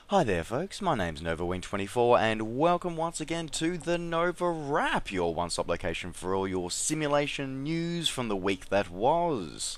Hi there folks, my name's NovaWing24 and welcome once again to the NovaWrap, your one-stop location for all your simulation news from the week that was.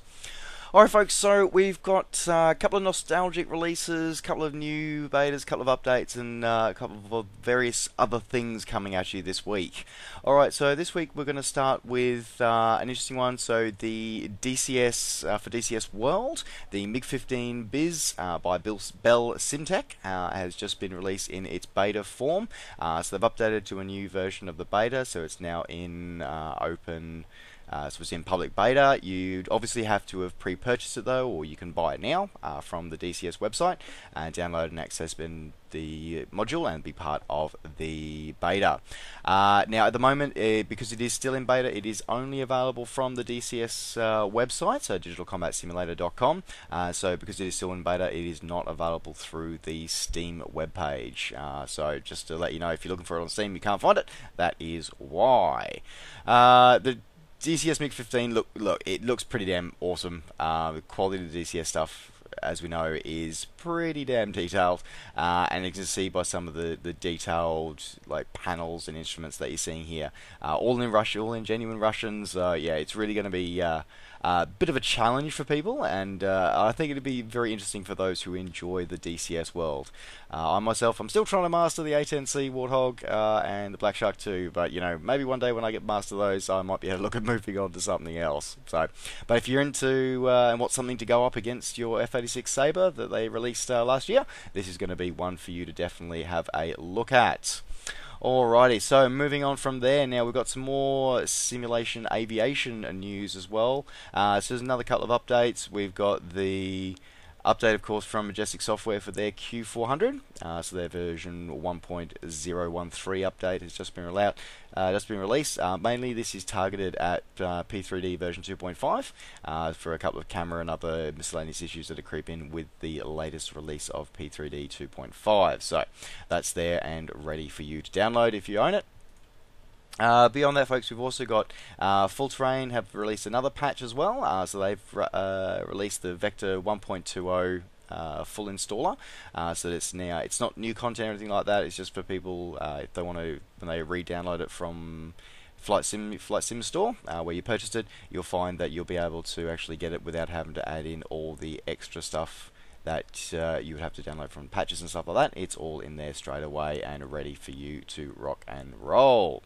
Alright folks, so we've got a couple of nostalgic releases, a couple of new betas, a couple of updates, and a couple of various other things coming at you this week. Alright, so this week we're going to start with an interesting one. So the DCS, for DCS World, the MiG-15 Biz by Bell Simtech has just been released in its beta form. So they've updated to a new version of the beta, so it's now in open. So it's in public beta. You'd obviously have to have pre-purchased it though, or you can buy it now from the DCS website and download and access the module and be part of the beta. Now at the moment, because it is still in beta, it is only available from the DCS website, so digitalcombatsimulator.com. So because it is still in beta, it is not available through the Steam webpage. So just to let you know, if you're looking for it on Steam, you can't find it. That is why. The DCS MiG-15, look, it looks pretty damn awesome. The quality of the DCS stuff, as we know, is pretty damn detailed, and you can see by some of the detailed panels and instruments that you're seeing here, all in genuine Russians. Yeah, it's really going to be a bit of a challenge for people, and I think it'd be very interesting for those who enjoy the DCS world. I myself, I'm still trying to master the A10C Warthog and the Black Shark 2, but maybe one day when I get master those, I might be able to look at moving on to something else. So, but if you're into and want something to go up against your F-86 Sabre that they released last year, this is going to be one for you to definitely have a look at. Alrighty, so moving on from there, now we've got some more simulation aviation news as well. So there's another couple of updates. We've got the update, of course, from Majestic Software for their Q400. So their version 1.013 update has just been released. Mainly this is targeted at P3D version 2.5 for a couple of camera and other miscellaneous issues that are creeping with the latest release of P3D 2.5. So that's there and ready for you to download if you own it. Beyond that, folks, we've also got Full Terrain have released another patch as well. So they've released the Vector 1.20 full installer. So it's not new content or anything like that. It's just for people if they want to, when they re-download it from Flight Sim Store, where you purchased it, you'll find that you'll be able to actually get it without having to add in all the extra stuff that you would have to download from patches and stuff like that. It's all in there straight away and ready for you to rock and roll.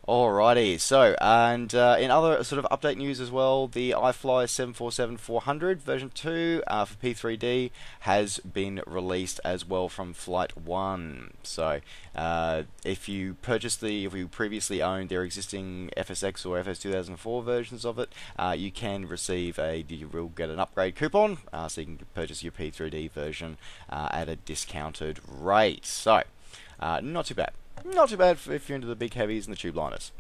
Alrighty, so, and in other sort of update news as well, the iFly 747-400 version 2 for P3D has been released as well from Flight 1. So, if you previously owned their existing FSX or FS2004 versions of it, you can receive you will get an upgrade coupon, so you can purchase your P3D version at a discounted rate. So, not too bad. Not too bad if you're into the big heavies and the tube liners.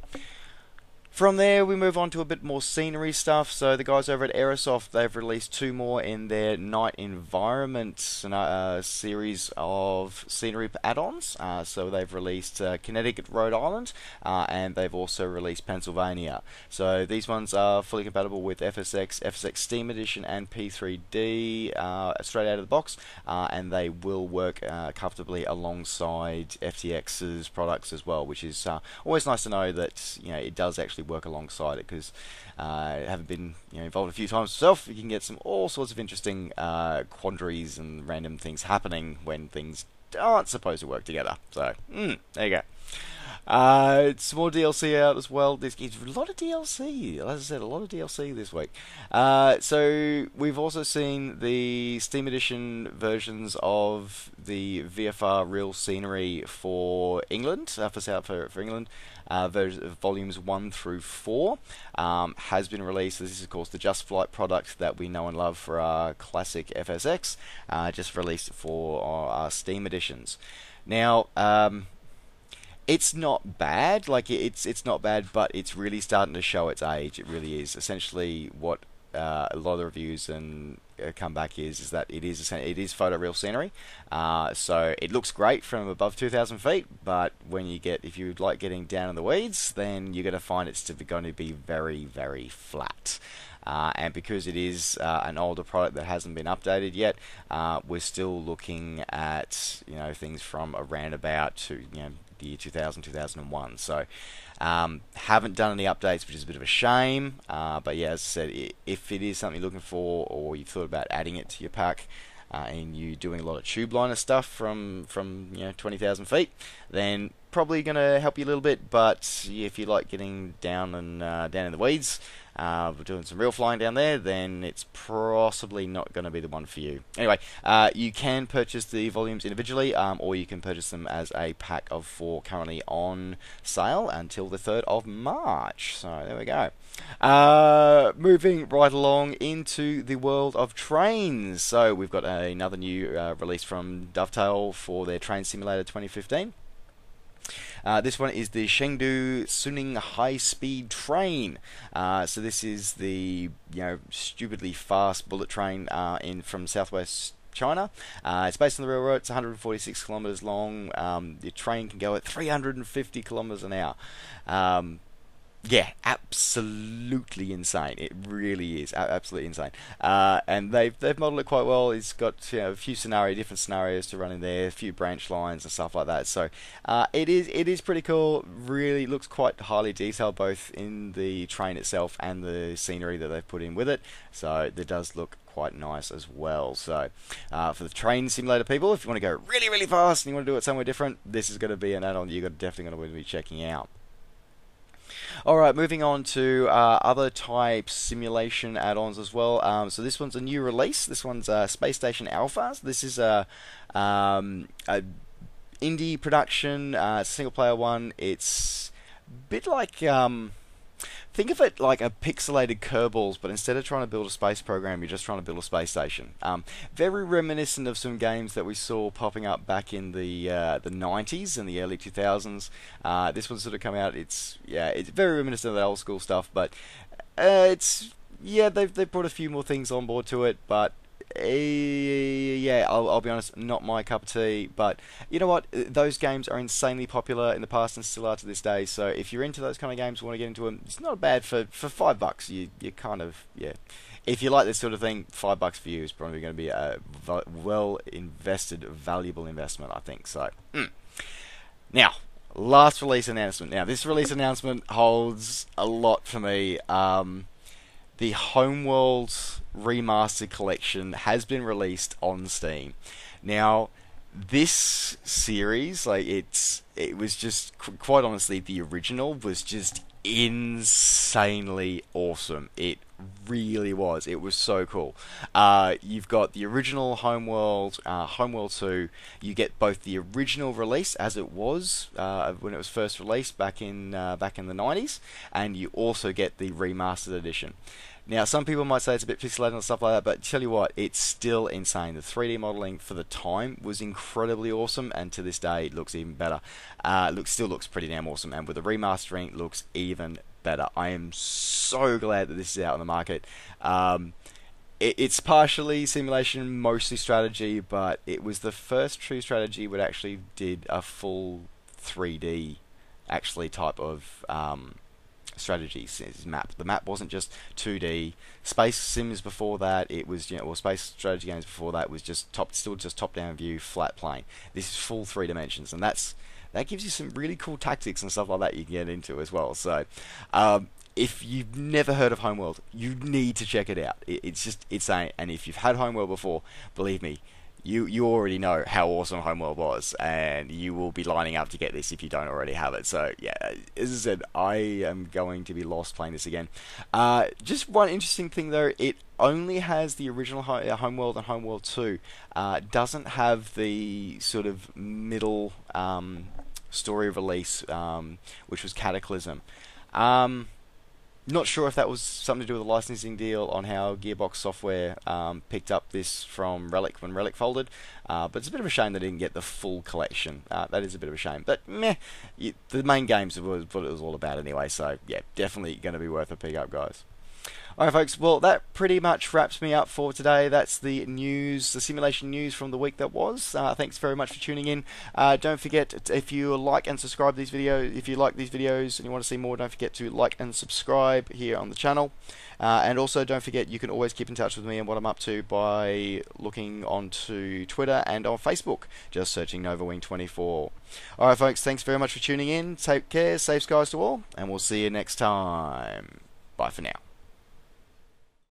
From there, we move on to a bit more scenery stuff. So the guys over at Aerosoft, they've released 2 more in their Night Environment series of scenery add-ons. So they've released Connecticut, Rhode Island, and they've also released Pennsylvania. So these ones are fully compatible with FSX, FSX Steam Edition, and P3D straight out of the box, and they will work comfortably alongside FTX's products as well, which is always nice to know that it does actually work alongside it, because having been involved a few times myself, you can get all sorts of interesting quandaries and random things happening when things aren't supposed to work together. So there you go. Some more DLC out as well. There's a lot of DLC. As I said, a lot of DLC this week. So we've also seen the Steam Edition versions of the VFR Real Scenery for England, for England. Volumes 1 through 4 has been released. This is, of course, the Just Flight product that we know and love for our classic FSX, just released for our Steam editions. Now, it's not bad. It's not bad, but it's really starting to show its age. It really is. Essentially, what a lot of the reviews and comeback is that it is photoreal scenery. So it looks great from above 2,000 feet, but if you like getting down in the weeds, then you're going to find it's going to be very, very flat. and because it is an older product that hasn't been updated yet, we're still looking at things from around about to the year 2000, 2001. So haven't done any updates, which is a bit of a shame. But yeah, as I said, if it is something you're looking for, or you've thought about adding it to your pack, and you're doing a lot of tube liner stuff from 20,000 feet, then probably going to help you a little bit. But if you like getting down and down in the weeds, we're doing some real flying down there, then it's possibly not going to be the one for you. Anyway, you can purchase the volumes individually, or you can purchase them as a pack of 4, currently on sale until the 3rd of March. So there we go. Moving right along into the world of trains. So we've got another new release from Dovetail for their Train Simulator 2015. This one is the Chengdu Suning High Speed Train. So this is the stupidly fast bullet train from Southwest China. It's based on the railroad. It's 146 kilometers long. The train can go at 350 kilometers an hour. Yeah, absolutely insane. It really is absolutely insane. And they've modeled it quite well. It's got a few different scenarios to run in there, a few branch lines and stuff like that. So it is pretty cool. Really looks quite highly detailed, both in the train itself and the scenery that they've put in with it. So it does look quite nice as well. So for the train simulator people, if you want to go really, really fast and you want to do it somewhere different, this is going to be an add-on that you're definitely going to be checking out. Alright, moving on to other type simulation add-ons as well. So this one's a new release. This one's Space Station Alpha. This is a indie production, single-player one. It's a bit like... think of it like a pixelated Kerbals, but instead of trying to build a space program, you're just trying to build a space station. Very reminiscent of some games that we saw popping up back in the 90s and the early 2000s. This one's sort of come out. It's very reminiscent of that old school stuff, but they've brought a few more things on board to it, but. I'll be honest, not my cup of tea, but you know what, those games are insanely popular in the past and still are to this day, so if you're into those kind of games, want to get into them, it's not bad for $5. You kind of, if you like this sort of thing, $5 for you is probably going to be a well invested, valuable investment, I think. So now, last release announcement. Now, this release announcement holds a lot for me. The Homeworld Remastered Collection has been released on Steam. Now, this series, it was just, quite honestly, the original was just insanely awesome. It really was. It was so cool. You've got the original Homeworld, Homeworld 2. You get both the original release as it was when it was first released back in the 90s, and you also get the remastered edition. Now, some people might say it's a bit pixelated and stuff like that, but tell you what, it's still insane. The 3D modeling for the time was incredibly awesome, and to this day, it looks even better. Still looks pretty damn awesome, and with the remastering, it looks even better. I am so glad that this is out on the market. It's partially simulation, mostly strategy, but it was the first true strategy that actually did a full 3D type of strategies map. The map wasn't just 2D. Space sims before that, it was space strategy games before that was just top-down view, flat plane. This is full 3 dimensions, and that gives you some really cool tactics and stuff like that you can get into as well. So if you've never heard of Homeworld, you need to check it out. It's just insane, and if you've had Homeworld before, believe me, you already know how awesome Homeworld was, and you will be lining up to get this if you don't already have it. So yeah, as I said, I am going to be lost playing this again. Just one interesting thing though, it only has the original Homeworld and Homeworld 2. Doesn't have the sort of middle story release, which was Cataclysm. Not sure if that was something to do with a licensing deal on how Gearbox Software picked up this from Relic when Relic folded, but it's a bit of a shame they didn't get the full collection. That is a bit of a shame, but meh, the main games was what it was all about anyway, so yeah, definitely going to be worth a pick up, guys. Alright, folks, well, that pretty much wraps me up for today. That's the news, the simulation news from the week that was. Thanks very much for tuning in. Don't forget, if you like and subscribe these videos, if you like these videos and you want to see more, don't forget to like and subscribe here on the channel. And also, don't forget, you can always keep in touch with me and what I'm up to by looking onto Twitter and on Facebook, just searching NovaWing24. Alright, folks, thanks very much for tuning in. Take care, safe skies to all, and we'll see you next time. Bye for now.